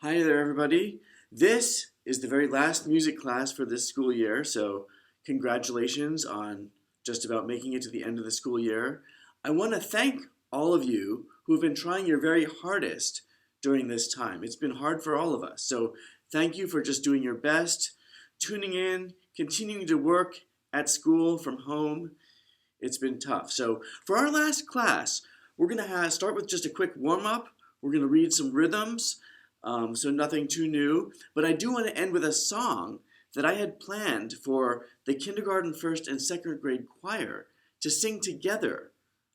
Hi there, everybody. This is the very last music class for this school year, so congratulations on just about making it to the end of the school year. I want to thank all of you who have been trying your very hardest during this time. It's been hard for all of us, so thank you for just doing your best, tuning in, continuing to work at school from home. It's been tough. So for our last class, we're going to start with just a quick warm-up. We're going to read some rhythms. So nothing too new, but I do want to end with a song that I had planned for the kindergarten first and second grade choir to sing together.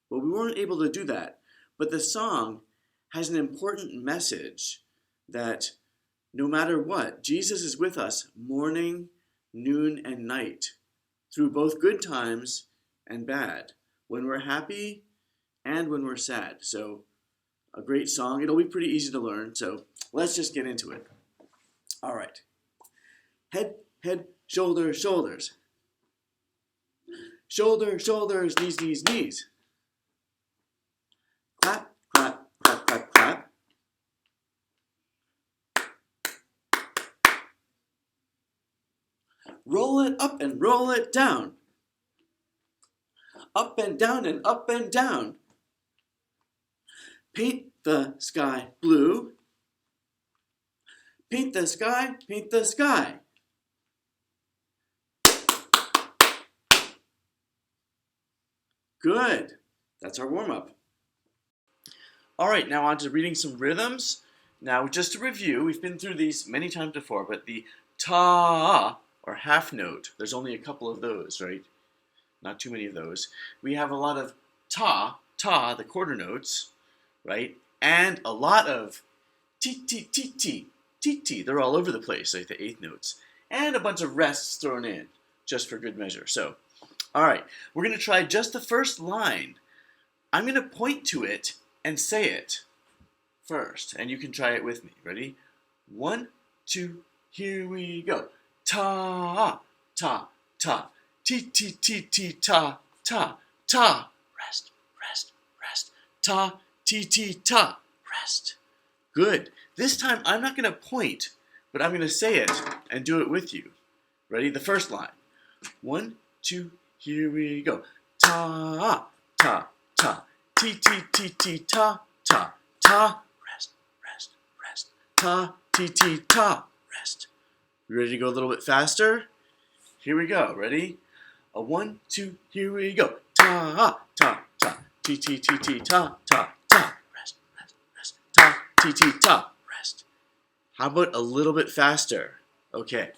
Well, we weren't able to do that, but the song has an important message that no matter what, Jesus is with us morning, noon, and night through both good times and bad, when we're happy and when we're sad. So a great song. It'll be pretty easy to learn, so let's just get into it. All right. Head, head, shoulders, shoulders. Shoulder, shoulders, knees, knees, knees. Clap, clap, clap, clap, clap. Roll it up and roll it down. Up and down and up and down. Paint the sky blue. Paint the sky, paint the sky. Good. That's our warm-up. All right, now on to reading some rhythms. Now, just to review, we've been through these many times before, but the ta, or half note, there's only a couple of those, right? Not too many of those. We have a lot of ta, the quarter notes, right? And a lot of ti, ti, ti, ti, ti, ti. They're all over the place, like the eighth notes. And a bunch of rests thrown in, just for good measure. So, all right, we're going to try just the first line. I'm going to point to it and say it first, and you can try it with me. Ready? 1, 2, here we go. Ta, ta, ta. Ti, ti, ti, ti, ta, ta, ta. Rest, rest, rest. Ta, ti, ti, ta. Rest. Good. This time I'm not going to point, but I'm going to say it and do it with you. Ready? The first line. 1, 2, here we go. Ta, ta, ta. Ti, ti, ti, ti, ta, ta, ta. Rest, rest, rest. Ta, ti, ti, ta. Rest. You ready to go a little bit faster? Here we go. Ready? 1, 2, here we go. Ta, ta, ta. Ti, ti, ti, ti, ta, ta, ta. Rest, rest, rest. Ta, ti, ti, ta. Rest. How about a little bit faster? Okay.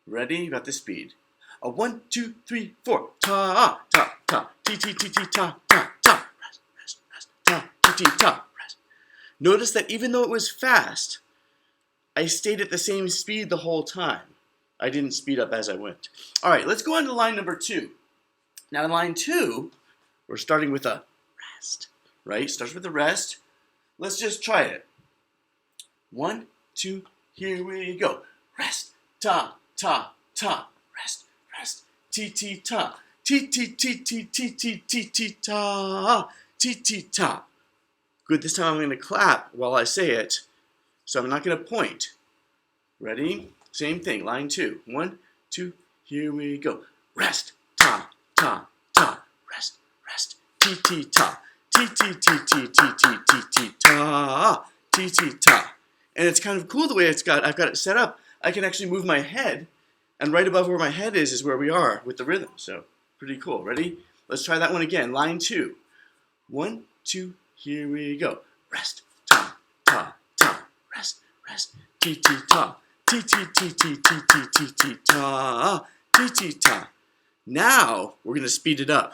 Ready? You got the speed. 1, 2, 3, 4. Ta, ta, ta. Ti, ti, ti, ti, ta, ta, ta. Rest, rest, rest. Ta, ti, ti, ta. Rest. Notice that even though it was fast, I stayed at the same speed the whole time. I didn't speed up as I went. All right, let's go on to line number 2. Now in line 2, we're starting with a rest, right? Starts with a rest. Let's just try it. 1, 2, here we go. Rest, ta, ta, ta. Rest, rest, ti, ti, ta. Ti, ti, ti, ti, ti, ti, ti, ti, ta. Ti, ti, ta. Good, this time I'm going to clap while I say it. So I'm not going to point. Ready? Same thing, line 2. 1, 2, here we go. Rest, ta, ta, ta. Rest, rest, ti, ti, ta. Ti, ti, ti, ti, ti, ti, ti, ti, ta. Ti, ti, ta. And it's kind of cool the way I've got it set up. I can actually move my head, and right above where my head is where we are with the rhythm. So, pretty cool. Ready? Let's try that one again. Line 2. 1, 2, here we go. Rest, ta, ta, ta. Rest, rest, ti, ti, ta. Ti, ti, ti, ti, ti, ti, ti, ti, ta. Ti, ti, ta. Now, we're going to speed it up.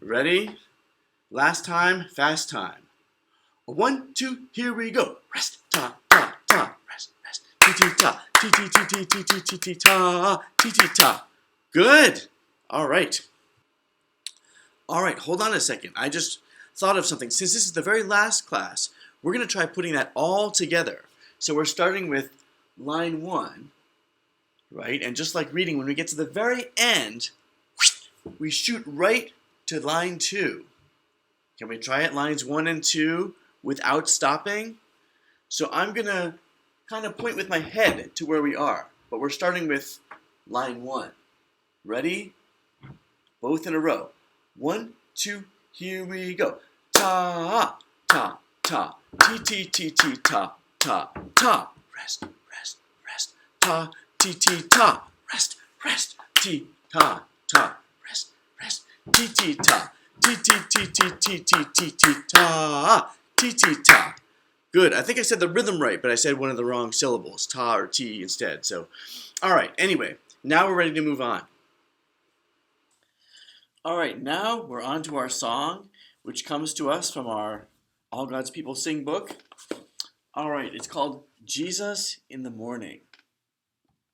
Ready? Last time, fast time. 1, 2, here we go. Rest, ta, ta, ta. Rest, rest, ti, ti, ta. Ti, ti, ti, ti, ti, ti, ti, ti, ta. Ti, ti, ta. Good. All right. All right, hold on a second. I just thought of something. Since this is the very last class, we're going to try putting that all together. So we're starting with line 1, right? And just like reading, when we get to the very end, we shoot right to line 2. Can we try it? Lines 1 and 2 without stopping? So I'm going to kind of point with my head to where we are. But we're starting with line 1. Ready? Both in a row. 1, 2, here we go. Ta, ta, ta, ti, ti, ti, ti, ta, ta, ta. Rest, rest, rest. Ta, ti, ti, ta. Rest, rest. Ti, ta, ta. Rest, rest. Ti, ti, ta. Ti, ti, ti, ti, ti, ti, ti, ti, ta. Ti, ti, ta. Good. I think I said the rhythm right, but I said one of the wrong syllables. Ta or ti instead. So, all right. Anyway, now we're ready to move on. All right, now we're on to our song, which comes to us from our All God's People Sing book. All right, it's called Jesus in the Morning.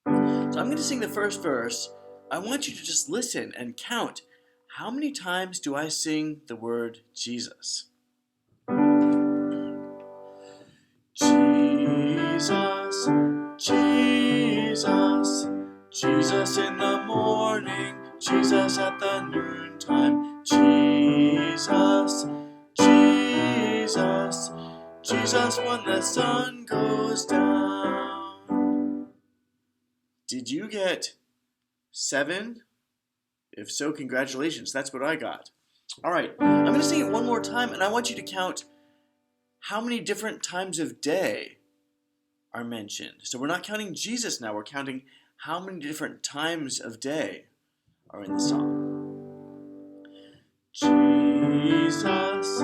So I'm going to sing the first verse. I want you to just listen and count. How many times do I sing the word Jesus? Jesus, Jesus, Jesus in the morning, Jesus at the noontime, Jesus, Jesus, Jesus when the sun goes down. Did you get 7? If so, congratulations, that's what I got. All right, I'm going to sing it one more time, and I want you to count how many different times of day are mentioned. So we're not counting Jesus now, we're counting how many different times of day are in the song. Jesus,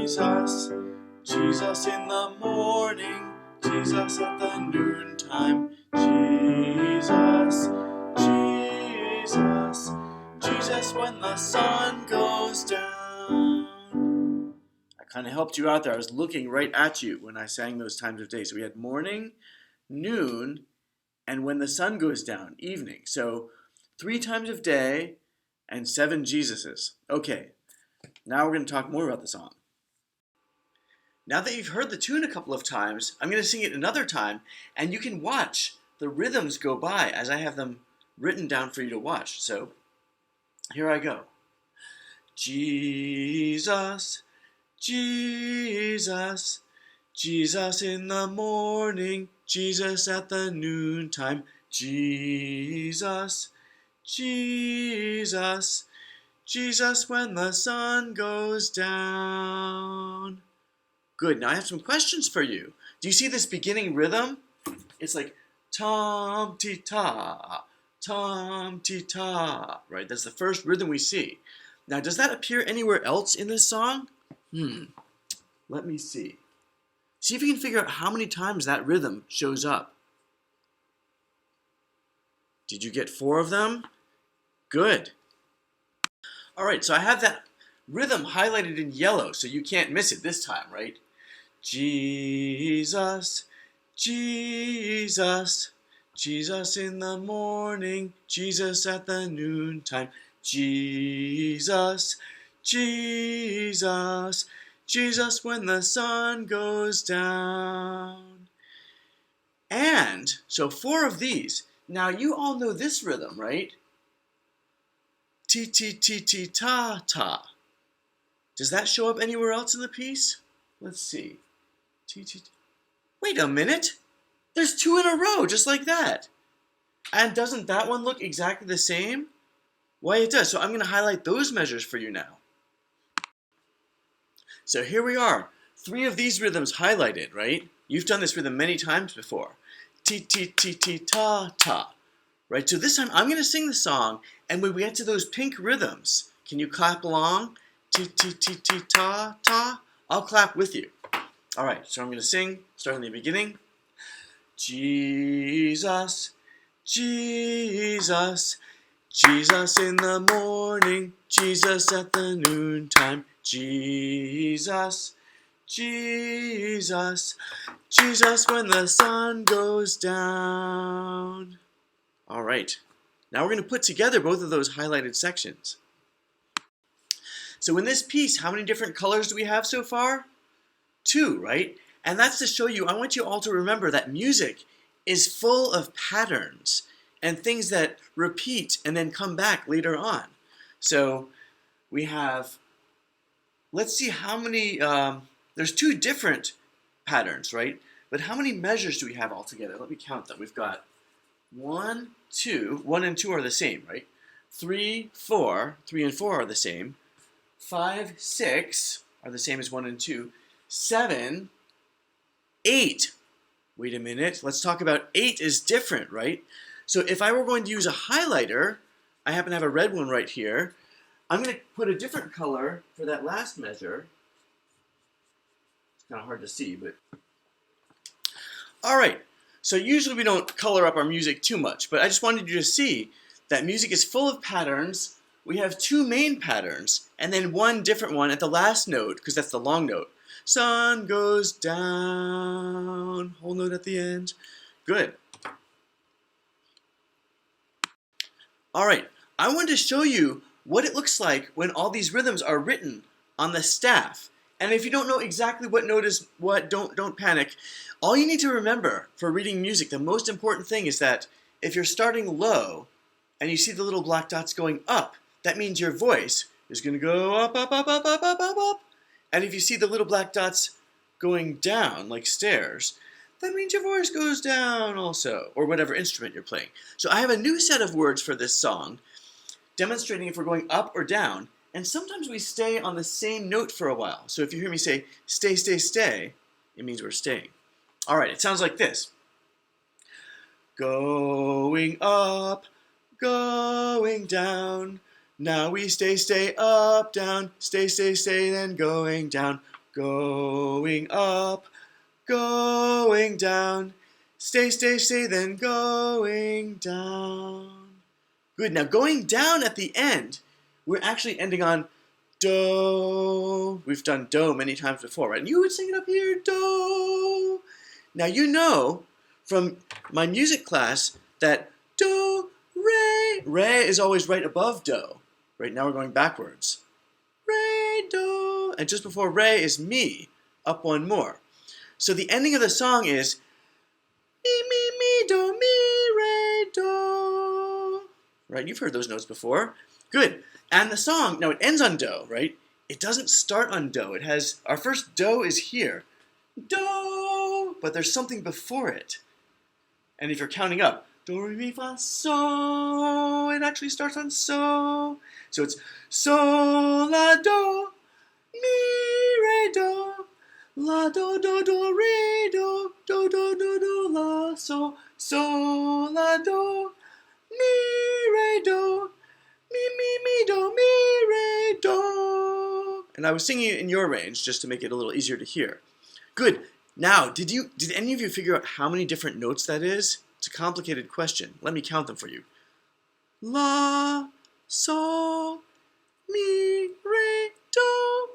Jesus, Jesus in the morning, Jesus at the noontime, Jesus, Jesus, Jesus when the sun goes down. I kind of helped you out there. I was looking right at you when I sang those times of day. So we had morning, noon, and when the sun goes down, evening. So 3 times of day and 7 Jesuses. Okay, now we're going to talk more about the song. Now that you've heard the tune a couple of times, I'm going to sing it another time, and you can watch the rhythms go by as I have them written down for you to watch. So here I go. Jesus, Jesus, Jesus in the morning, Jesus at the noontime, Jesus, Jesus, Jesus when the sun goes down. Good, now I have some questions for you. Do you see this beginning rhythm? It's like tom-ti-ta, tom-ti-ta, right? That's the first rhythm we see. Now, does that appear anywhere else in this song? Let me see. See if you can figure out how many times that rhythm shows up. Did you get 4 of them? Good. All right, so I have that rhythm highlighted in yellow, so you can't miss it this time, right? Jesus, Jesus, Jesus in the morning, Jesus at the noontime, Jesus, Jesus, Jesus when the sun goes down. And, so 4 of these. Now you all know this rhythm, right? Ti-ti-ti-ti-ta-ta. Does that show up anywhere else in the piece? Let's see. Ti-ti-ti. Wait a minute. There's 2 in a row, just like that. And doesn't that one look exactly the same? Why, it does. So I'm going to highlight those measures for you now. So here we are. 3 of these rhythms highlighted, right? You've done this rhythm many times before. Ti-ti-ti-ti-ta-ta. Right? So this time I'm going to sing the song, and when we get to those pink rhythms, can you clap along? Ti-ti-ti-ti-ta-ta. I'll clap with you. All right, so I'm going to sing, starting in the beginning. Jesus, Jesus, Jesus in the morning, Jesus at the noontime, Jesus, Jesus, Jesus when the sun goes down. All right, now we're going to put together both of those highlighted sections. So in this piece, how many different colors do we have so far? 2, right? And that's to show you, I want you all to remember that music is full of patterns and things that repeat and then come back later on. So we have, let's see how many, there's 2 different patterns, right? But how many measures do we have altogether? Let me count them. We've got 1, 2. 1 and 2 are the same, right? 3, 4. 3 and 4 are the same. 5, 6 are the same as 1 and 2. 7, 8. Wait a minute. Let's talk about 8 is different, right? So if I were going to use a highlighter, I happen to have a red one right here. I'm going to put a different color for that last measure. It's kind of hard to see, but... All right. So usually we don't color up our music too much, but I just wanted you to see that music is full of patterns. We have 2 main patterns, and then 1 different one at the last note, because that's the long note. Sun goes down, whole note at the end. Good. All right, I wanted to show you what it looks like when all these rhythms are written on the staff. And if you don't know exactly what note is what, don't panic. All you need to remember for reading music, the most important thing is that if you're starting low and you see the little black dots going up, that means your voice is going to go up, up, up, up, up, up, up, up. And if you see the little black dots going down, like stairs, that means your voice goes down also, or whatever instrument you're playing. So I have a new set of words for this song, demonstrating if we're going up or down, and sometimes we stay on the same note for a while. So if you hear me say, stay, stay, stay, it means we're staying. All right, it sounds like this. Going up, going down. Now we stay, stay, up, down, stay, stay, stay, then going down, going up, going down, stay, stay, stay, then going down. Good, now going down at the end, we're actually ending on do. We've done do many times before, right? And you would sing it up here, do. Now you know from my music class that do, re is always right above do. Right now we're going backwards. Re, do. And just before re is mi, up one more. So the ending of the song is mi, mi, mi, do, mi, re, do. Right, you've heard those notes before. Good. And the song, now it ends on do, right? It doesn't start on do. It has, our first do is here. Do, but there's something before it. And if you're counting up, do, re, mi, fa, so, it actually starts on so. So it's so, la, do, mi, re, do, la, do, re, do, do, la, so, la, do, mi, re, do, mi, do, mi, re, do. And I was singing it in your range just to make it a little easier to hear. Good. Now, did any of you figure out how many different notes that is? It's a complicated question. Let me count them for you. La, so, mi, re, do.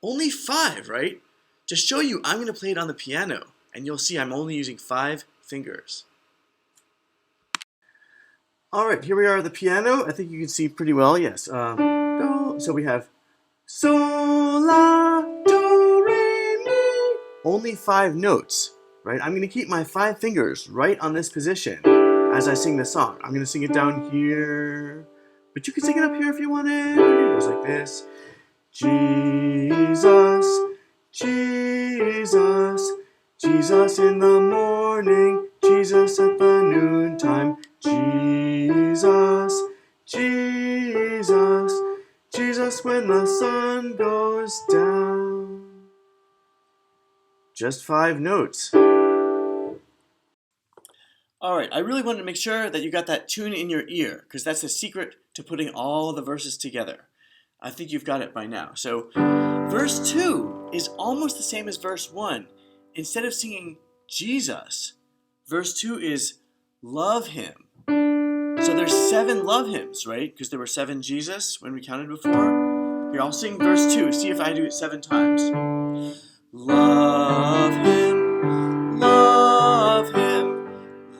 Only 5, right? To show you, I'm going to play it on the piano, and you'll see I'm only using 5 fingers. All right, here we are at the piano. I think you can see pretty well, yes. Do. So we have so, la, do, re, mi. Only 5 notes, right? I'm going to keep my 5 fingers right on this position as I sing the song. I'm going to sing it down here, but you can sing it up here if you wanted. It goes like this. Jesus, Jesus, Jesus in the morning, Jesus at the noontime. Jesus, Jesus, Jesus when the sun goes down. Just 5 notes. All right, I really wanted to make sure that you got that tune in your ear, because that's the secret to putting all the verses together. I think you've got it by now. So, verse 2 is almost the same as verse 1. Instead of singing Jesus, verse 2 is love him. So there's 7 love hymns, right? Because there were 7 Jesus when we counted before. Here, I'll sing verse 2. See if I do it 7 times. Love him, love him,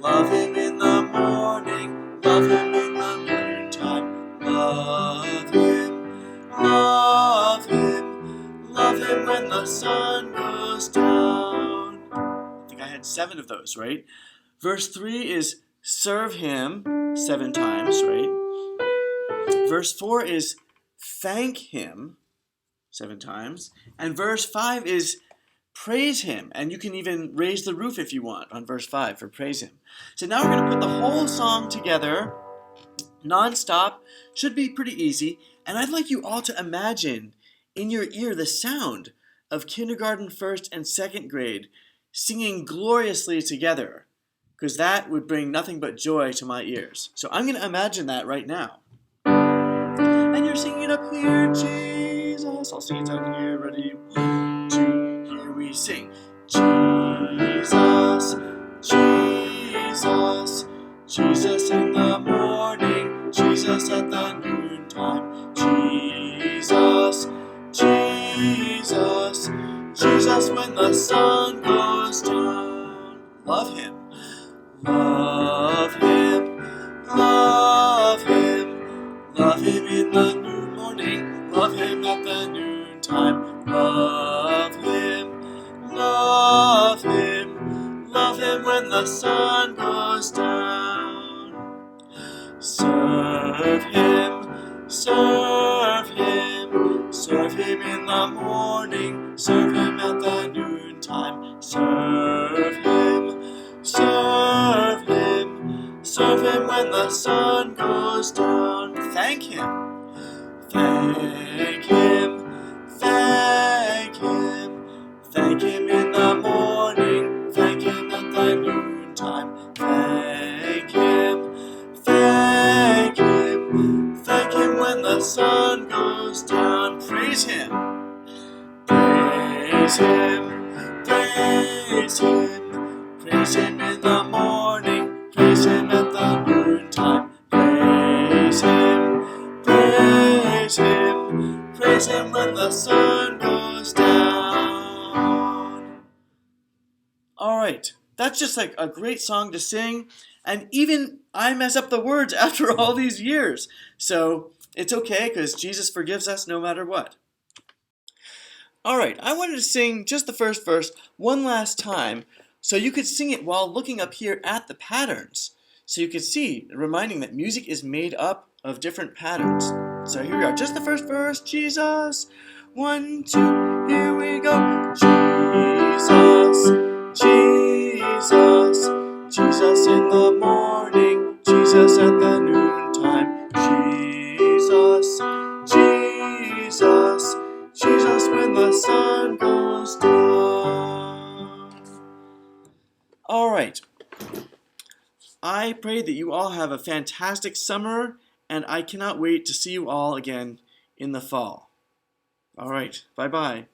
love him in the morning, love him in the noontime, love him, love him, love him when the sun goes down. I think I had 7 of those, right? Verse 3 is serve him 7 times, right? Verse 4 is thank him 7 times. And verse 5 is praise him. And you can even raise the roof if you want on verse 5 for praise him. So now we're going to put the whole song together, non-stop. Should be pretty easy. And I'd like you all to imagine in your ear the sound of kindergarten, first, and second grade singing gloriously together, because that would bring nothing but joy to my ears. So I'm going to imagine that right now. And you're singing it up here, Jesus. I'll sing it down here. Ready? 1, 2, here we sing. Jesus, Jesus, Jesus in the morning, Jesus at the noontime. Jesus, Jesus, Jesus when the sun goes down. Love him, love him, love him, love him in the new morning, love him at the noontime. Love him, love him, love him when the sun goes down. Serve him, serve him, serve him in the morning, serve him at the noontime. Serve him, serve him, serve him when the sun goes down. Thank him, thank him, thank him, thank him in the morning, thank him at the noontime. Thank him, thank him, thank him when the sun goes down. Praise him, praise him, praise him, praise him in the morning, praise him at the noontime. Praise him, praise him, praise him when the sun goes down. All right, that's just like a great song to sing, and even I mess up the words after all these years. So it's okay, because Jesus forgives us no matter what. All right, I wanted to sing just the first verse one last time so you could sing it while looking up here at the patterns. So you could see, reminding that music is made up of different patterns. So here we are, just the first verse, Jesus. 1, 2, here we go. Jesus, Jesus, Jesus in the morning, Jesus at the noontime. Jesus, Jesus, Jesus when the sun goes down. All right. I pray that you all have a fantastic summer, and I cannot wait to see you all again in the fall. All right. Bye-bye.